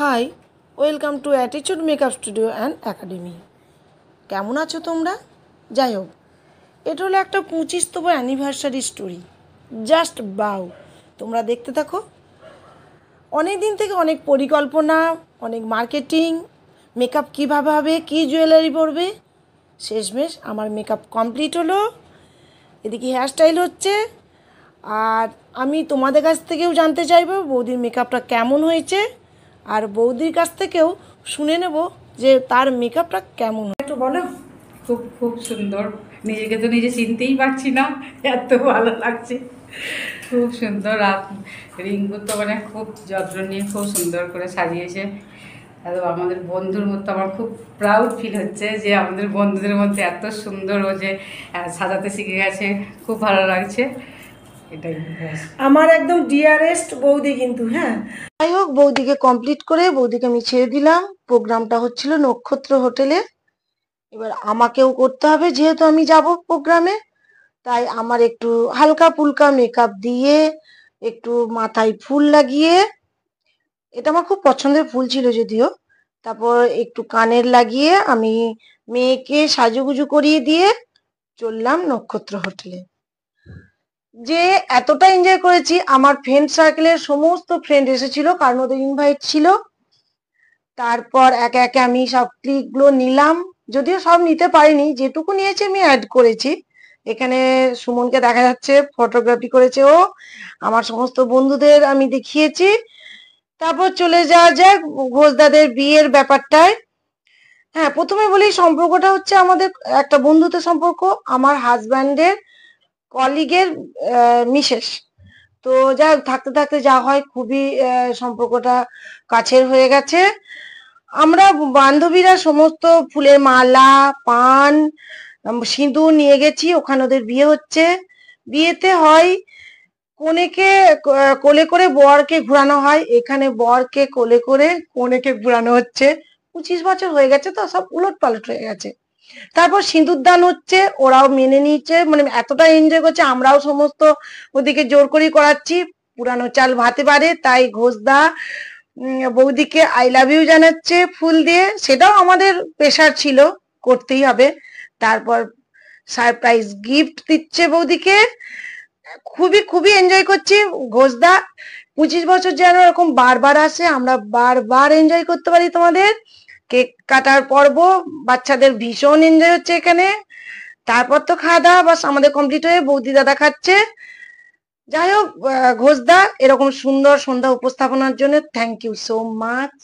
High, welcome to attitude makeup studio and academy. কেমন আছো তোমরা? যাই হোক, এটা হলো একটা 25তম অ্যানিভার্সারি স্টোরি। জাস্ট বাউ! তোমরা দেখতে থাকো। অনেক দিন থেকে অনেক পরিকল্পনা, অনেক মার্কেটিং, মেকআপ কীভাবে হবে, কী জুয়েলারি পরবে, শেষমেশ আমার মেকআপ কমপ্লিট হলো। এদিকে হেয়ারস্টাইল হচ্ছে। আর আমি তোমাদের কাছ থেকেও জানতে চাইবো বৌদির মেকআপটা কেমন হয়েছে, আর বৌদির কাছ থেকেও শুনে নেব যে তার মেকআপটা কেমন। একটু বলো। খুব খুব সুন্দর, নিজেকে তো নিজে চিনতেই পারছি না, এত ভালো লাগছে, খুব সুন্দর। আর রিঙ্কু তো মানে খুব যত্ন নিয়ে খুব সুন্দর করে সাজিয়েছে। আর আমাদের বন্ধুর মতো আমার খুব প্রাউড ফিল হচ্ছে যে আমাদের বন্ধুদের মধ্যে এত সুন্দর ও যে সাজাতে শিখে গেছে, খুব ভালো লাগছে। এটাই আমার একদম ডিয়ারেস্ট বৌদি কিন্তু। হ্যাঁ, যাই হোক, বৌদিকে কমপ্লিট করে বৌদিকে আমি ছেড়ে দিলাম। প্রোগ্রামটা হচ্ছিল নক্ষত্র হোটেলে। এবার আমাকেও করতে হবে, যেহেতু আমি যাব প্রোগ্রামে, তাই আমার একটু হালকা ফুলকা মেকআপ দিয়ে, একটু মাথায় ফুল লাগিয়ে, এটা আমার খুব পছন্দের ফুল ছিল যদিও, তারপর একটু কানের লাগিয়ে আমি মেয়েকে সাজুগুজু করিয়ে দিয়ে চললাম নক্ষত্র হোটেলে। যে এতটা এনজয় করেছি, আমার ফ্রেন্ড সার্কেলের সমস্ত ফ্রেন্ড এসেছিল, কারণ ওদের ইনভাইট ছিল। তারপর একে একে আমি সব ক্লিকগুলো নিলাম, যদিও সব নিতে পারিনি, যেটুকু নিয়েছি আমি অ্যাড করেছি। এখানে সুমনকে দেখা যাচ্ছে ফটোগ্রাফি করেছে ও, আমার সমস্ত বন্ধুদের আমি দেখিয়েছি। তারপর চলে যাওয়া যাক ঘোষদাদের বিয়ের ব্যাপারটায়। হ্যাঁ, প্রথমে বলি সম্পর্কটা হচ্ছে আমাদের একটা বন্ধুত্বের সম্পর্ক, আমার হাজব্যান্ডের কলিগের মিসেস। তো যা থাকতে থাকতে যা হয়, খুবই সম্পর্কটা কাছের হয়ে গেছে। আমরা বান্ধবীরা সমস্ত ফুলের মালা, পান, সিঁদুর নিয়ে গেছি। ওখানে ওদের বিয়ে হচ্ছে। বিয়েতে হয় কনেকে কোলে করে বরকে ঘুরানো হয়, এখানে বরকে কোলে করে কনেকে ঘুরানো হচ্ছে। 25 বছর হয়ে গেছে তো সব উলট পালট হয়ে গেছে। তারপর সিঁদুর দান হচ্ছে, ওরাও মেনে নিচ্ছে, মানে এতটা এনজয় করছে, আমরাও সমস্ত ওদিকে জোর করে করাচ্ছি। পুরানো চাল ভাতে পারে, তাই ঘোষদা বৌদিকে আই লাভ ইউ জানাচ্ছে ফুল দিয়ে, সেটাও আমাদের প্রেশার ছিল, করতেই হবে। তারপর সারপ্রাইজ গিফট দিচ্ছে বৌদিকে। খুবই খুবই এনজয় করছি। ঘোষদা 25 বছর যেন এরকম বারবার আসে, আমরা বারবার এনজয় করতে পারি। তোমাদের কেক কাটার পর্ব, বাচ্চাদের ভীষণ এনজয় হচ্ছে এখানে। তারপর তো খাওয়া দাওয়া বাস আমাদের কমপ্লিট হয়ে বৌদি দাদা খাচ্ছে। যাই হোক, ঘোষদা এরকম সুন্দর সন্ধ্যা উপস্থাপনার জন্য থ্যাংক ইউ সো মাচ।